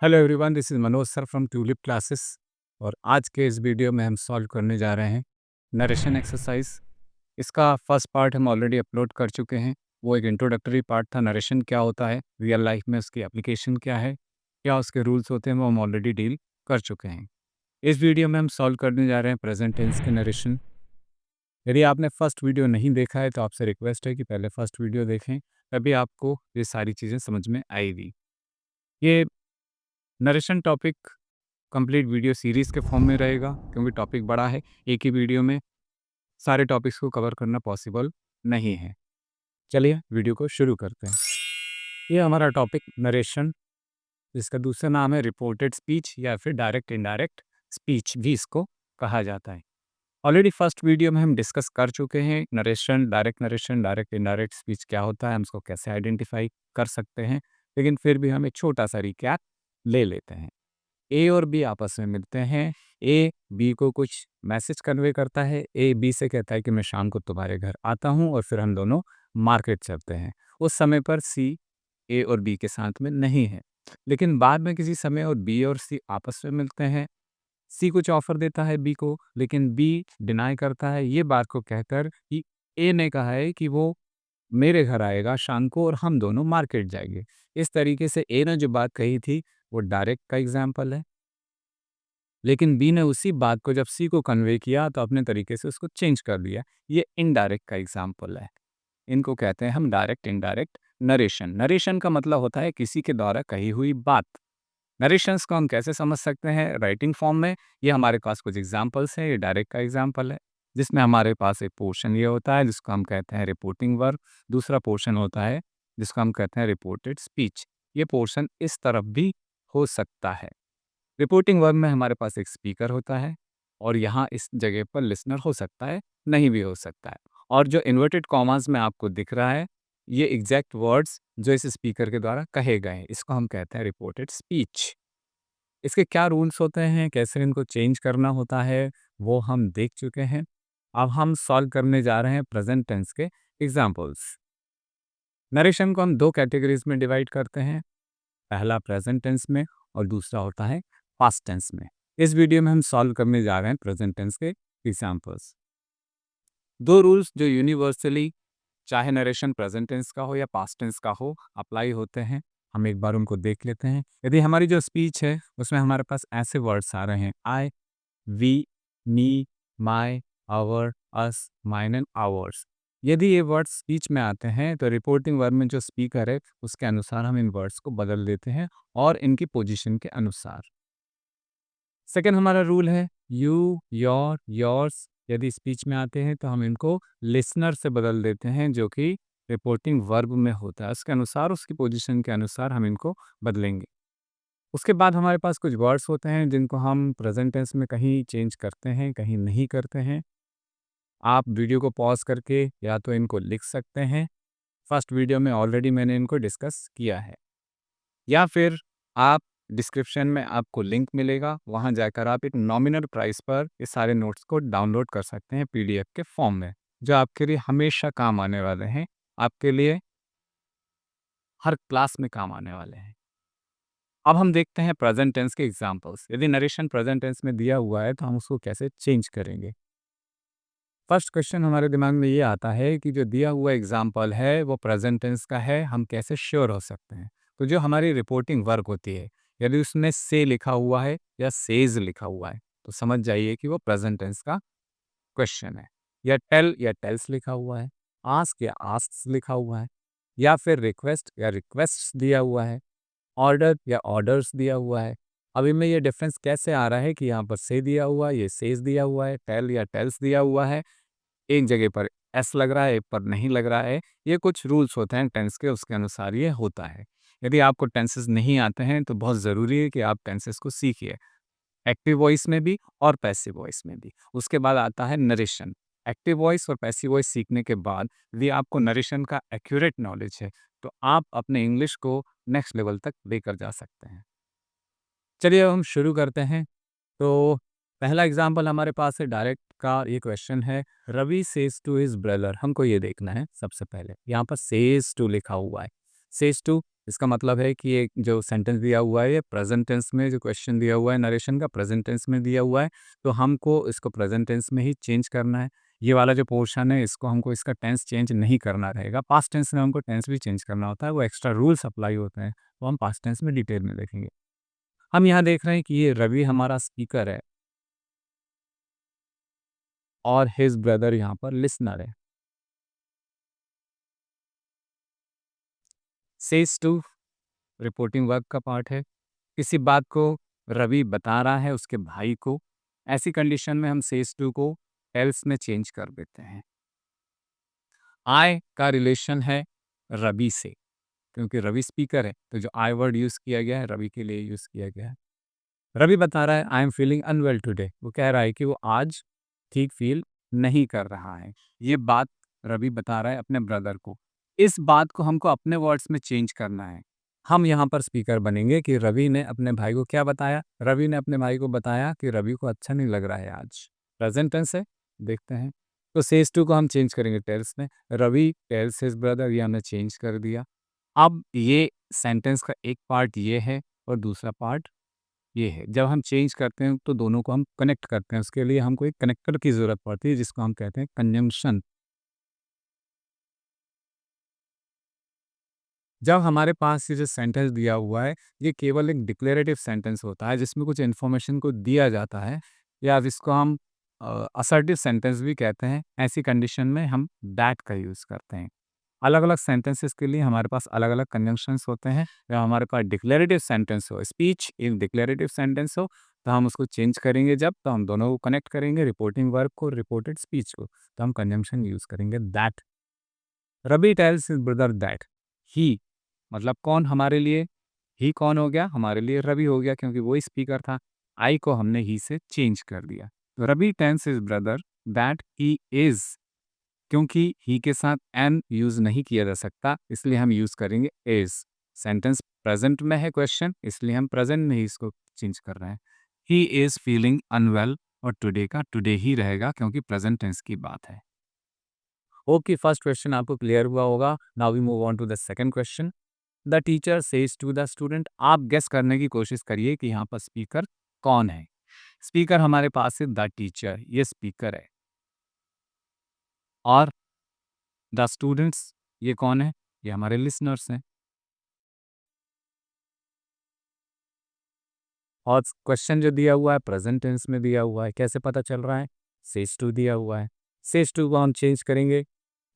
Hello everyone, this is Manoj sir from tulip classes. और आज के इस वीडियो में हम सॉल्व करने जा रहे हैं नरेशन एक्सरसाइज। इसका फर्स्ट पार्ट हम ऑलरेडी अपलोड कर चुके हैं। वो एक इंट्रोडक्टरी पार्ट था, नरेशन क्या होता है, रियल लाइफ में उसकी एप्लीकेशन क्या है, क्या उसके रूल्स होते हैं, वो हम ऑलरेडी डील कर चुके हैं। इस वीडियो में हम सॉल्व करने जा रहे हैं प्रेजेंट टेंस के नरेशन। यदि आपने फर्स्ट वीडियो नहीं देखा है तो आपसे रिक्वेस्ट है कि पहले फर्स्ट वीडियो देखें, तभी आपको ये सारी चीज़ें समझ में आएगी। ये narration topic complete video series के फॉर्म में रहेगा, क्योंकि टॉपिक बड़ा है। एक ही वीडियो में सारे टॉपिक्स को कवर करना पॉसिबल नहीं है। चलिए वीडियो को शुरू करते हैं। ये हमारा टॉपिक नरेशन, जिसका दूसरा नाम है रिपोर्टेड स्पीच या फिर डायरेक्ट इनडायरेक्ट स्पीच भी इसको कहा जाता है। ऑलरेडी फर्स्ट वीडियो में हम डिस्कस कर चुके हैं नरेशन, डायरेक्ट इनडायरेक्ट स्पीच क्या होता है, हम इसको कैसे आइडेंटिफाई कर सकते हैं। लेकिन फिर भी हम एक छोटा सा रिकैप ले लेते हैं। ए और बी आपस में मिलते हैं। ए बी को कुछ मैसेज कन्वे करता है। ए बी से कहता है कि मैं शाम को तुम्हारे घर आता हूँ, और फिर हम दोनों मार्केट चलते हैं। उस समय पर सी ए और बी के साथ में नहीं है, लेकिन बाद में किसी समय और बी और सी आपस में मिलते हैं। सी कुछ ऑफर देता है बी को, लेकिन बी डिनाई करता है ये बात को कहकर कि ए ने कहा है कि वो मेरे घर आएगा शाम को और हम दोनों मार्केट जाएंगे। इस तरीके से ए ने जो बात कही थी वो डायरेक्ट का एग्जाम्पल है, लेकिन बी ने उसी बात को जब सी को कन्वे किया तो अपने तरीके से उसको चेंज कर दिया। ये इनडायरेक्ट का एग्जाम्पल है। इनको कहते हैं हम डायरेक्ट इनडायरेक्ट नरेशन। नरेशन का मतलब होता है किसी के द्वारा कही हुई बात। नरेशंस को हम कैसे समझ सकते हैं राइटिंग फॉर्म में? ये हमारे पास कुछ एग्जाम्पल्स हैं। ये डायरेक्ट का एग्जाम्पल है, जिसमें हमारे पास एक पोर्शन ये होता है जिसको हम कहते हैं रिपोर्टिंग वर्ब। दूसरा पोर्शन होता है जिसको हम कहते हैं रिपोर्टेड स्पीच। ये पोर्शन इस तरफ भी हो सकता है। रिपोर्टिंग वर्ब में हमारे पास एक स्पीकर होता है, और यहाँ इस जगह पर लिसनर हो सकता है, नहीं भी हो सकता है। और जो इन्वर्टेड कॉमास में आपको दिख रहा है, ये एग्जैक्ट वर्ड्स जो इस स्पीकर के द्वारा कहे गए हैं, इसको हम कहते हैं रिपोर्टेड स्पीच। इसके क्या रूल्स होते हैं, कैसे इनको चेंज करना होता है, वो हम देख चुके हैं। अब हम सॉल्व करने जा रहे हैं प्रेजेंट टेंस के एग्जाम्पल्स। नरेशन को हम दो कैटेगरीज में डिवाइड करते हैं, पहला प्रेजेंट टेंस में और दूसरा होता है पास्ट टेंस में। इस वीडियो में हम सॉल्व करने जा रहे हैं प्रेजेंट टेंस के एग्जाम्पल्स। दो रूल्स जो यूनिवर्सली चाहे नरेशन प्रेजेंट टेंस का हो या पास्ट टेंस का हो अप्लाई होते हैं, हम एक बार उनको देख लेते हैं। यदि हमारी जो स्पीच है उसमें हमारे पास ऐसे वर्ड्स आ रहे हैं I, we, me, my, our, us, mine and ours. यदि ये वर्ड्स स्पीच में आते हैं तो रिपोर्टिंग वर्ब में जो स्पीकर है उसके अनुसार हम इन वर्ड्स को बदल देते हैं, और इनकी पोजीशन के अनुसार। सेकंड हमारा रूल है यू, योर, योर्स। यदि स्पीच में आते हैं तो हम इनको लिसनर से बदल देते हैं, जो कि रिपोर्टिंग वर्ब में होता है। उसके अनुसार, उसकी पोजीशन के अनुसार हम इनको बदलेंगे। उसके बाद हमारे पास कुछ वर्ड्स होते हैं जिनको हम प्रेजेंट टेंस में कहीं चेंज करते हैं, कहीं नहीं करते हैं। आप वीडियो को पॉज करके या तो इनको लिख सकते हैं, फर्स्ट वीडियो में ऑलरेडी मैंने इनको डिस्कस किया है, या फिर आप डिस्क्रिप्शन में आपको लिंक मिलेगा, वहाँ जाकर आप एक नॉमिनल प्राइस पर ये सारे नोट्स को डाउनलोड कर सकते हैं पीडीएफ के फॉर्म में, जो आपके लिए हमेशा काम आने वाले हैं, आपके लिए हर क्लास में काम आने वाले हैं। अब हम देखते हैं प्रेजेंट टेंस के एग्जांपल्स। यदि नरेशन प्रेजेंट टेंस में दिया हुआ है तो हम उसको कैसे चेंज करेंगे। फर्स्ट क्वेश्चन हमारे दिमाग में ये आता है कि जो दिया हुआ एग्जाम्पल है वो प्रेजेंट टेंस का है, हम कैसे श्योर हो सकते हैं। तो जो हमारी रिपोर्टिंग वर्क होती है, यदि उसमें से लिखा हुआ है या सेज लिखा हुआ है तो समझ जाइए कि वो प्रेजेंट टेंस का क्वेश्चन है। या टेल या टेल्स लिखा हुआ है, आस्क या आस्क्स लिखा हुआ है, या फिर रिक्वेस्ट या रिक्वेस्ट्स दिया हुआ है, ऑर्डर या ऑर्डर्स दिया हुआ है। अब इनमें ये डिफरेंस कैसे आ रहा है कि यहाँ पर से दिया हुआ है, ये सेज दिया हुआ है, टेल या टेल्स दिया हुआ है, एक जगह पर एस लग रहा है, एक पर नहीं लग रहा है। ये कुछ रूल्स होते हैं टेंस के, उसके अनुसार ये होता है। यदि आपको टेंसेस नहीं आते हैं तो बहुत ज़रूरी है कि आप टेंसेस को सीखिए, एक्टिव वॉइस में भी और पैसिव वॉइस में भी। उसके बाद आता है नरेशन। एक्टिव वॉइस और पैसिव वॉइस सीखने के बाद यदि आपको नरेशन का एक्यूरेट नॉलेज है तो आप अपने इंग्लिश को नेक्स्ट लेवल तक लेकर जा सकते हैं। चलिए अब हम शुरू करते हैं। तो पहला एग्जाम्पल हमारे पास है डायरेक्ट का। ये क्वेश्चन है Ravi says to his brother. हमको ये देखना है सबसे पहले, यहाँ पर सेज टू लिखा हुआ है। सेज टू इसका मतलब है कि ये जो सेंटेंस दिया हुआ है ये प्रेजेंट टेंस में, जो क्वेश्चन दिया हुआ है नरेशन का प्रेजेंट टेंस में दिया हुआ है, तो हमको इसको प्रेजेंट टेंस में ही चेंज करना है। ये वाला जो पोर्शन है इसको हमको इसका टेंस चेंज नहीं करना रहेगा। पास्ट टेंस में हमको टेंस भी चेंज करना होता है, वो एक्स्ट्रा रूल्स अप्लाई होते हैं, तो हम पास्ट टेंस में डिटेल में देखेंगे। हम यहाँ देख रहे हैं कि ये रवि हमारा स्पीकर है और हिज ब्रदर यहाँ पर लिसनर है। सेज टू रिपोर्टिंग वर्ब का पार्ट है। किसी बात को रवि बता रहा है उसके भाई को, ऐसी कंडीशन में हम सेज टू को टेल्स में चेंज कर देते हैं। आई का रिलेशन है रवि से, क्योंकि रवि स्पीकर है तो जो आई वर्ड यूज़ किया गया है रवि के लिए यूज़ किया गया है। रवि बता रहा है I am feeling unwell today, वो कह रहा है कि वो आज ठीक फील नहीं कर रहा है। ये बात रवि बता रहा है अपने ब्रदर को। इस बात को हमको अपने वर्ड्स में चेंज करना है। हम यहाँ पर स्पीकर बनेंगे कि रवि ने अपने भाई को क्या बताया। रवि ने अपने भाई को बताया कि रवि को अच्छा नहीं लग रहा है आज। प्रेजेंट टेंस है, देखते हैं। तो सेज टू को हम चेंज करेंगे टेल्स में। रवि टेल्स हिज ब्रदर, ये हमने चेंज कर दिया। अब ये सेंटेंस का एक पार्ट ये है और दूसरा पार्ट ये है। जब हम चेंज करते हैं तो दोनों को हम कनेक्ट करते हैं, उसके लिए हमको एक कनेक्टर की ज़रूरत पड़ती है जिसको हम कहते हैं कंजंक्शन। जब हमारे पास ये जो सेंटेंस दिया हुआ है ये केवल एक डिक्लेरेटिव सेंटेंस होता है जिसमें कुछ इन्फॉर्मेशन को दिया जाता है, या जिसको हम असर्टिव सेंटेंस भी कहते हैं। ऐसी कंडीशन में हम दैट का यूज़ करते हैं। अलग अलग सेंटेंसेस के लिए हमारे पास अलग अलग कंजंक्शंस होते हैं। या हमारे पास डिक्लेरेटिव सेंटेंस हो, स्पीच एक डिक्लेरेटिव सेंटेंस हो, तो हम उसको चेंज करेंगे जब, तो हम दोनों को कनेक्ट करेंगे, रिपोर्टिंग वर्ब को, रिपोर्टेड स्पीच को, तो हम कंजंक्शन यूज़ करेंगे that. Ravi tells his brother that he, मतलब कौन हमारे लिए, ही कौन हो गया हमारे लिए, रवि हो गया क्योंकि वो स्पीकर था। आई को हमने ही से चेंज कर दिया। तो Ravi tells his brother that he is, क्योंकि ही के साथ एन यूज नहीं किया जा सकता इसलिए हम यूज करेंगे इज। सेंटेंस प्रेजेंट में है क्वेश्चन, इसलिए हम प्रेजेंट में ही इसको चेंज कर रहे हैं। ही इज फीलिंग अनवेल, और टुडे का टुडे ही रहेगा क्योंकि प्रेजेंट टेंस की बात है। ओके, फर्स्ट क्वेश्चन आपको क्लियर हुआ होगा। Now we move on to the second question. The teacher says to the student, आप गेस करने की कोशिश करिए कि यहाँ पर स्पीकर कौन है। स्पीकर हमारे पास है द टीचर, ये स्पीकर है। और द स्टूडेंट्स ये कौन है, ये हमारे लिसनर्स हैं। और क्वेश्चन जो दिया हुआ है प्रेजेंट टेंस में दिया हुआ है, कैसे पता चल रहा है, सेज टू दिया हुआ है। सेज टू को हम चेंज करेंगे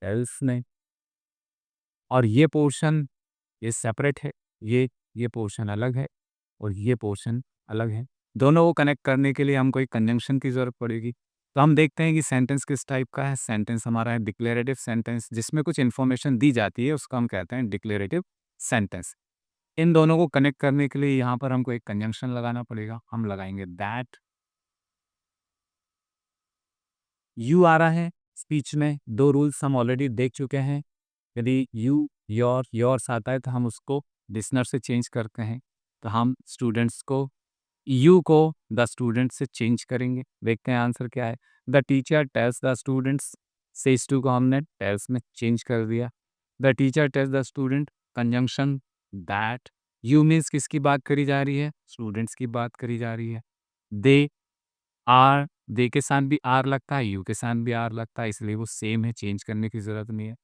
एल्स में। और ये पोर्शन ये सेपरेट है, ये पोर्शन अलग है और ये पोर्शन अलग है। दोनों को कनेक्ट करने के लिए हमको एक कंजंक्शन की ज़रूरत पड़ेगी। तो हम देखते हैं कि सेंटेंस किस टाइप का है। सेंटेंस हमारा है डिक्लेरेटिव सेंटेंस, जिसमें कुछ इन्फॉर्मेशन दी जाती है, उसको हम कहते हैं डिक्लेरेटिव सेंटेंस। इन दोनों को कनेक्ट करने के लिए यहाँ पर हमको एक कंजंक्शन लगाना पड़ेगा। हम लगाएंगे दैट। यू आ रहा है स्पीच में, दो रूल्स हम ऑलरेडी देख चुके हैं। यदि यू योर्स आता है तो हम उसको लिसनर से चेंज करते हैं। तो हम स्टूडेंट्स को यू को द स्टूडेंट से चेंज करेंगे। देखते हैं आंसर क्या है। The teacher tells the students, says to को हमने टेल्स में चेंज कर दिया। The teacher tells the student, conjunction that. You means किसकी बात करी जा रही है, स्टूडेंट्स की बात करी जा रही है। दे आर, दे के साथ भी आर लगता है, यू के साथ भी आर लगता है, इसलिए वो सेम है, चेंज करने की ज़रूरत नहीं है।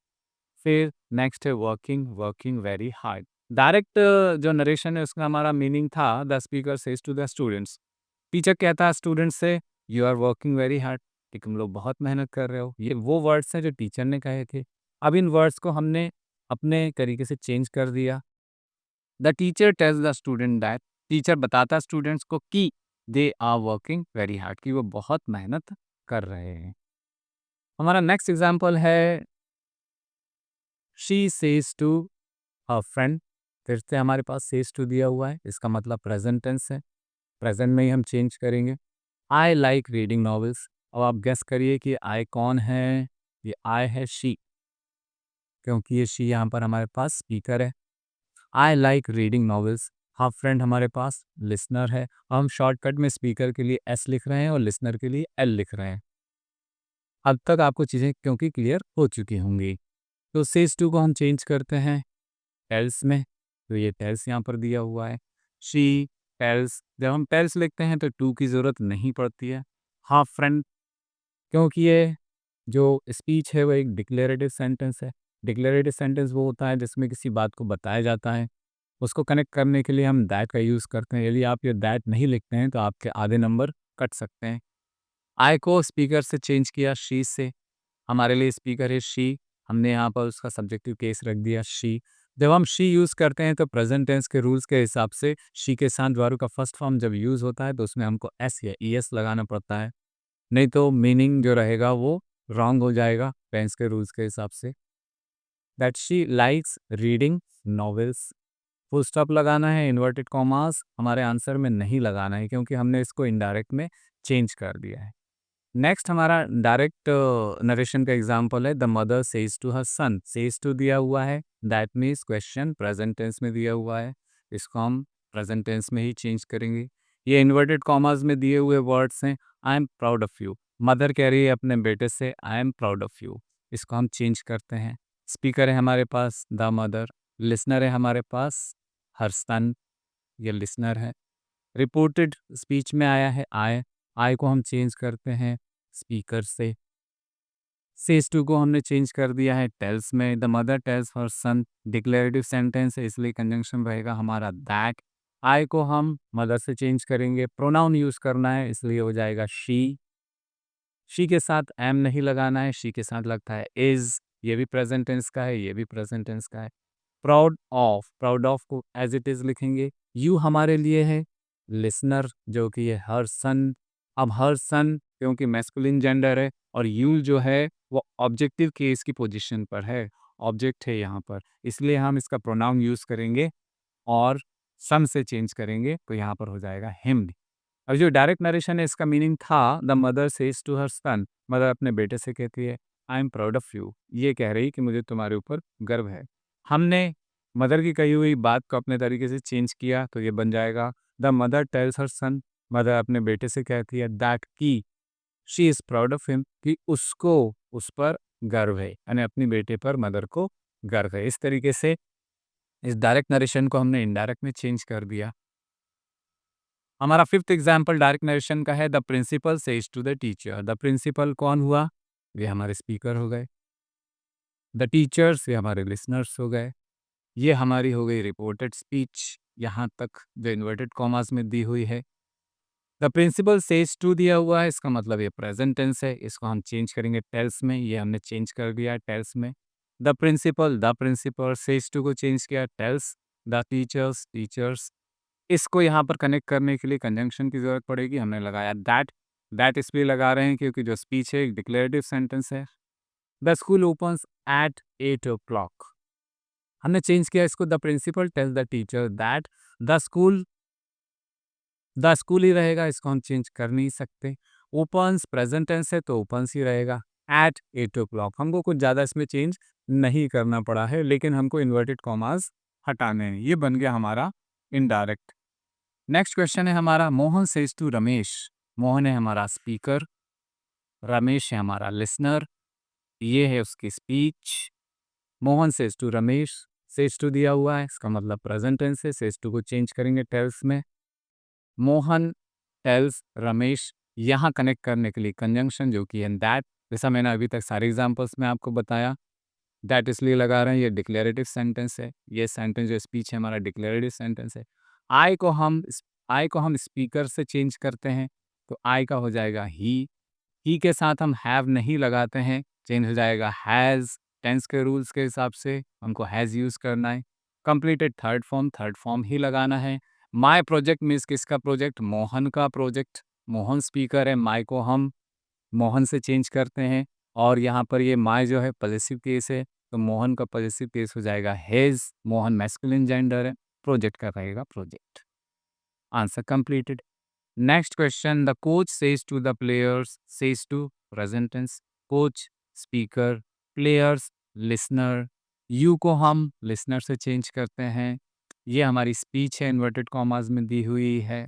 फिर नेक्स्ट है working, working very hard. Direct जो नरेशन है उसका हमारा मीनिंग था the speaker says to the students. Teacher कहता है स्टूडेंट से you are working very hard, कि तुम लोग बहुत मेहनत कर रहे हो। ये वो वर्ड्स हैं जो टीचर ने कहे थे। अब इन वर्ड्स को हमने अपने तरीके से चेंज कर दिया। The teacher tells the student that, teacher बताता स्टूडेंट्स को कि they are working very hard, कि वो बहुत मेहनत कर रहे हैं। हमारा नेक्स्ट एग्जाम्पल है she says to her friend. फिर से हमारे पास सेज टू दिया हुआ है, इसका मतलब प्रेजेंट टेंस है। प्रेजेंट में ही हम चेंज करेंगे। I like reading novels. अब आप गेस करिए कि आई कौन है। ये आई है शी, क्योंकि ये शी यहाँ पर हमारे पास स्पीकर है। I like reading novels. हाँ फ्रेंड हमारे पास लिसनर है। हम शॉर्टकट में स्पीकर के लिए एस लिख रहे हैं और लिसनर के लिए एल लिख रहे हैं। अब तक आपको चीज़ें क्योंकि क्लियर हो चुकी होंगी। तो सेज टू को हम चेंज करते हैं एल्स में। तो ये टेल्स यहाँ पर दिया हुआ है। शी टेल्स, जब हम टेल्स लिखते हैं तो टू की ज़रूरत नहीं पड़ती है। हाँ फ्रेंड, क्योंकि ये जो स्पीच है वो एक डिक्लेरेटिव सेंटेंस है। डिक्लेरेटिव सेंटेंस वो होता है जिसमें किसी बात को बताया जाता है, उसको कनेक्ट करने के लिए हम दैट का यूज़ करते हैं। यदि आप ये दैट नहीं लिखते हैं तो आपके आधे नंबर कट सकते हैं। आई को स्पीकर से चेंज किया शी से। हमारे लिए स्पीकर है शी, हमने यहाँ पर उसका सब्जेक्टिव केस रख दिया शी। जब हम शी यूज़ करते हैं तो प्रेजेंट टेंस के रूल्स के हिसाब से शी के साथ वर्ब का फर्स्ट फॉर्म जब यूज़ होता है तो उसमें हमको एस या ई एस लगाना पड़ता है, नहीं तो मीनिंग जो रहेगा वो रॉन्ग हो जाएगा टेंस के रूल्स के हिसाब से। That she likes reading novels. Full stop लगाना है, इन्वर्टेड कॉमास हमारे आंसर में नहीं लगाना है क्योंकि हमने इसको इनडायरेक्ट में चेंज कर दिया है। नेक्स्ट हमारा डायरेक्ट नरेशन का एग्जांपल है, the mother says to her son. Says to दिया हुआ है, that means question present tense में दिया हुआ है, इसको हम प्रेजेंट टेंस में ही चेंज करेंगे। ये इन्वर्टेड कॉमास में दिए हुए वर्ड्स हैं, आई am proud of you. Mother कह रही है अपने बेटे से आई एम प्राउड ऑफ यू, इसको हम चेंज करते हैं। स्पीकर है हमारे पास द मदर, लिसनर है हमारे पास हर सन, ये लिसनर है। रिपोर्टेड स्पीच में आया है आई को हम चेंज करते हैं स्पीकर से। सेज टू को हमने चेंज कर दिया है टेल्स में। The mother tells her son declarative sentence है इसलिए कंजंक्शन रहेगा हमारा दैट। आई को हम मदर से चेंज करेंगे, प्रोनाउन यूज करना है इसलिए हो जाएगा शी। शी के साथ एम नहीं लगाना है, शी के साथ लगता है इज, ये भी प्रेजेंट टेंस का है, ये भी प्रेजेंट टेंस का है। प्राउड ऑफ को एज इट इज लिखेंगे। यू हमारे लिए है लिसनर जो कि है हर सन। अब हर सन क्योंकि मैस्कुलिन जेंडर है और यू जो है वो ऑब्जेक्टिव केस की पोजीशन पर है, ऑब्जेक्ट है यहाँ पर, इसलिए हम इसका प्रोनाउन यूज करेंगे और सन से चेंज करेंगे तो यहाँ पर हो जाएगा हिम। अब जो डायरेक्ट नरेशन है इसका मीनिंग था the mother says to her son, mother अपने बेटे से कहती है I am proud of you, ये कह रही कि मुझे तुम्हारे ऊपर गर्व है। हमने मदर की कही हुई बात को अपने तरीके से चेंज किया तो ये बन जाएगा the mother tells her son, mother अपने बेटे से कहती है दैट की she is proud of him, कि उसको उस पर गर्व है, यानी अपने बेटे पर मदर को गर्व है। इस तरीके से इस डायरेक्ट नरेशन को हमने इनडायरेक्ट में चेंज कर दिया। हमारा फिफ्थ एग्जाम्पल डायरेक्ट नरेशन का है, the principal says to the teacher. The principal कौन हुआ, ये हमारे स्पीकर हो गए। द टीचर्स ये हमारे लिसनर्स हो गए। ये हमारी हो गई रिपोर्टेड स्पीच, यहाँ तक जो इन्वर्टेड कॉमास में दी हुई है। द प्रिंसिपल सेज टू दिया हुआ है, इसका मतलब ये प्रेजेंट टेंस है, इसको हम चेंज करेंगे टेल्स में, ये हमने चेंज कर दिया है टेल्स में। द प्रिंसिपल सेज टू को चेंज किया टेल्स। द टीचर्स टीचर्स, इसको यहाँ पर कनेक्ट करने के लिए कंजंक्शन की ज़रूरत पड़ेगी, हमने लगाया दैट। दैट इसलिए लगा रहे हैं क्योंकि जो स्पीच है एक डिक्लेरेटिव सेंटेंस है। The school opens at 8 o'clock, हमने चेंज किया इसको, the principal tell the teacher that the school, the school ही रहेगा, इसको हम चेंज कर नहीं सकते। ओपन्स प्रेजेंट टेंस है तो ओपन्स ही रहेगा। एट 8 o'clock, हमको कुछ ज़्यादा इसमें चेंज नहीं करना पड़ा है, लेकिन हमको इन्वर्टेड कॉमास हटाने हैं। ये बन गया हमारा इनडायरेक्ट। नेक्स्ट क्वेश्चन है हमारा, मोहन सेज टू रमेश। मोहन है हमारा स्पीकर, रमेश है हमारा लिसनर, ये है उसकी speech. Mohan says to Ramesh, says to दिया हुआ है, इसका मतलब प्रेजेंट टेंस है, सेज टू को चेंज करेंगे टेल्स में। मोहन टेल्स रमेश, यहाँ कनेक्ट करने के लिए कंजंक्शन जो कि है दैट, जैसा मैंने अभी तक सारे एग्जांपल्स में आपको बताया। दैट इसलिए लगा रहे हैं, ये डिक्लेरेटिव सेंटेंस है, ये सेंटेंस जो स्पीच है हमारा डिक्लेरेटिव सेंटेंस है। आई को हम आई को हम स्पीकर से चेंज करते हैं तो आई का हो जाएगा ही के साथ हम हैव नहीं लगाते हैं, चेंज हो जाएगा हैज़। टेंस के रूल्स के हिसाब से हमको हैज़ यूज़ करना है। कंप्लीटेड थर्ड फॉर्म ही लगाना है। माय प्रोजेक्ट मीन्स किसका प्रोजेक्ट, मोहन का प्रोजेक्ट। मोहन स्पीकर है, माय को हम मोहन से चेंज करते हैं और यहाँ पर ये माय जो है पॉजेसिव केस है तो मोहन का पॉजेसिव केस हो जाएगा हेज। मोहन मैस्कुलिन जेंडर है, प्रोजेक्ट का रहेगा project. Answer completed. Next question, the coach says to the players. Says to present tense, coach speaker, players listener. You को हम लिसनर से चेंज करते हैं। ये हमारी स्पीच है, इन्वर्टेड कॉमास में दी हुई है।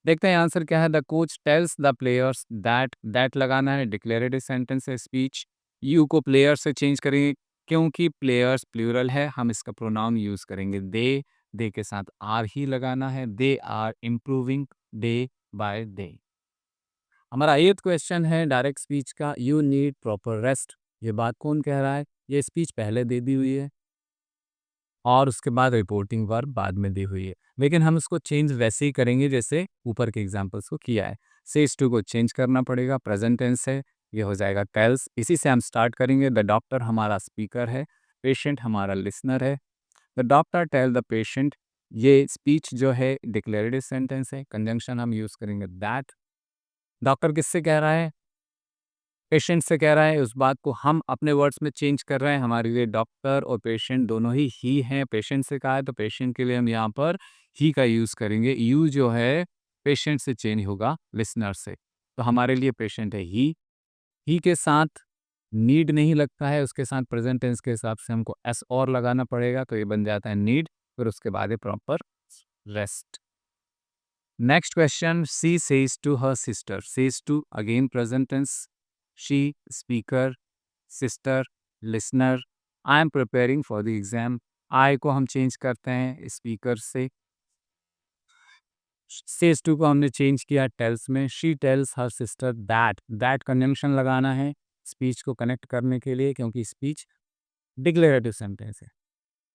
देखते हैं आंसर क्या है। The coach tells the players that, that लगाना है, डिक्लेरेटिव सेंटेंस है, स्पीच। यू को प्लेयर से चेंज करेंगे क्योंकि प्लेयर्स प्लूरल है, हम इसका प्रोनाउन यूज़ करेंगे दे के साथ आर ही लगाना है। They are improving day by day. हमारा 8th क्वेश्चन है डायरेक्ट स्पीच का, यू नीड प्रॉपर रेस्ट। ये बात कौन कह रहा है? ये स्पीच पहले दे दी हुई है और उसके बाद रिपोर्टिंग वर्ब बाद में दी हुई है, लेकिन हम इसको चेंज वैसे ही करेंगे जैसे ऊपर के एग्जांपल्स को किया है। सेज टू को चेंज करना पड़ेगा, प्रेजेंट टेंस है, ये हो जाएगा टेल्स। इसी से हम स्टार्ट करेंगे। द डॉक्टर हमारा स्पीकर है, पेशेंट हमारा लिसनर है। The doctor tell the patient, ये स्पीच जो है डिक्लेरेटिव सेंटेंस है, कंजंक्शन हम यूज करेंगे दैट। डॉक्टर किससे कह रहा है? पेशेंट से कह रहा है। उस बात को हम अपने वर्ड्स में चेंज कर रहे हैं। हमारे लिए डॉक्टर और पेशेंट दोनों ही हैं। पेशेंट से कहा है तो पेशेंट के लिए हम यहाँ पर ही का यूज़ करेंगे। यू जो है पेशेंट से चेंज होगा लिसनर से, तो हमारे लिए पेशेंट है ही के साथ नीड नहीं लगता है, उसके साथ प्रेजेंट टेंस के हिसाब से हमको एस और लगाना पड़ेगा, तो ये बन जाता है नीड। फिर उसके बाद है proper rest. Next question, she says to her sister. Says to again present tense, she speaker, sister listener. I am preparing for the exam. I को हम चेंज करते हैं स्पीकर से। सेज टू को हमने चेंज किया टेल्स में। She tells her sister that conjunction लगाना है स्पीच को कनेक्ट करने के लिए, क्योंकि स्पीच डिक्लेरेटिव सेंटेंस है।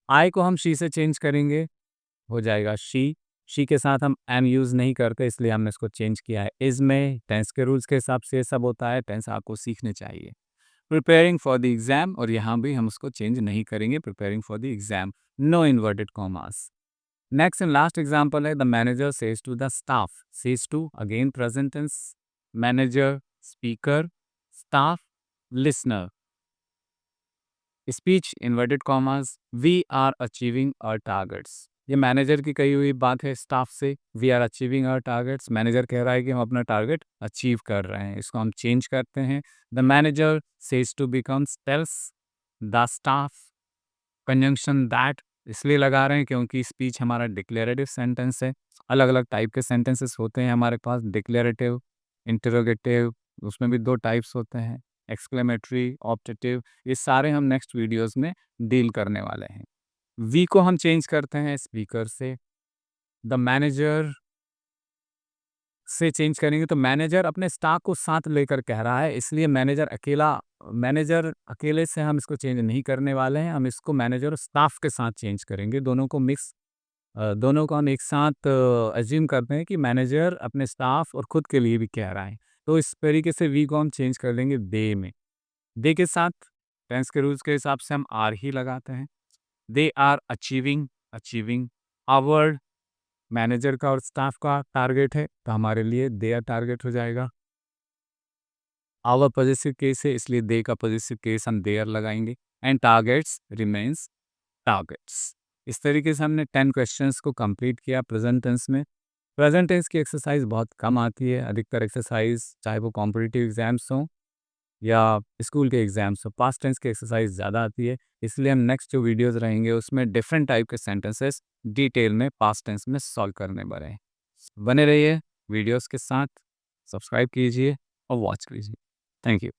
आई को हम शी से चेंज करेंगे, हो जाएगा शी के साथ हम एम यूज़ नहीं करते, इसलिए हमने इसको चेंज किया है इज़ में। टेंस के रूल्स के हिसाब से ये सब होता है, टेंस आपको सीखने चाहिए। प्रिपेयरिंग फॉर द एग्जाम, और यहाँ भी हम उसको चेंज नहीं करेंगे, preparing for the exam, no inverted commas. Next and last example है, the manager says to the staff. Says to again present tense, manager speaker, staff listener. Speech inverted commas, we are achieving our targets. ये manager की कही हुई बात है staff से, we are achieving our targets. Manager कह रहा है कि हम अपना टारगेट अचीव कर रहे हैं, इसको हम चेंज करते हैं। The manager says to becomes tells the staff. Conjunction that इसलिए लगा रहे हैं क्योंकि स्पीच हमारा डिक्लेरेटिव सेंटेंस है। अलग अलग टाइप के सेंटेंसेस होते हैं हमारे पास, डिक्लेरेटिव, इंटरोगेटिव, उसमें भी दो टाइप्स होते हैं, एक्सक्लेमेटरी, ऑप्टेटिव। ये सारे हम नेक्स्ट वीडियोस में डील करने वाले हैं। वी को हम चेंज करते हैं स्पीकर से। द मैनेजर से चेंज करेंगे तो मैनेजर अपने स्टाफ को साथ लेकर कह रहा है, इसलिए मैनेजर अकेले से हम इसको चेंज नहीं करने वाले हैं, हम इसको मैनेजर और स्टाफ के साथ चेंज करेंगे। दोनों को हम एक साथ अज्यूम करते हैं कि मैनेजर अपने स्टाफ और खुद के लिए भी कह रहा है, तो इस तरीके से वी को हम चेंज कर देंगे दे में। दे के साथ टेंस के रूल्स के हिसाब से हम आर ही लगाते हैं। They are achieving our manager का और स्टाफ का टारगेट है, तो हमारे लिए देयर टारगेट हो जाएगा। आवर पॉजिटिव केस है, इसलिए दे का पॉजिटिव केस हम देयर लगाएंगे। And targets remains targets. इस तरीके से हमने 10 क्वेश्चंस को कंप्लीट किया प्रेजेंट टेंस में। प्रेजेंट टेंस की एक्सरसाइज बहुत कम आती है, अधिकतर एक्सरसाइज चाहे वो कॉम्पिटिटिव एग्जाम्स हों या स्कूल के एग्जाम्स हो, पास्ट टेंस की एक्सरसाइज ज़्यादा आती है। इसलिए हम नेक्स्ट जो वीडियोस रहेंगे उसमें डिफरेंट टाइप के सेंटेंसेस डिटेल में पास्ट टेंस में सॉल्व करने वाले हैं। बने रहिए वीडियोस के साथ, सब्सक्राइब कीजिए और वॉच कीजिए। Thank you.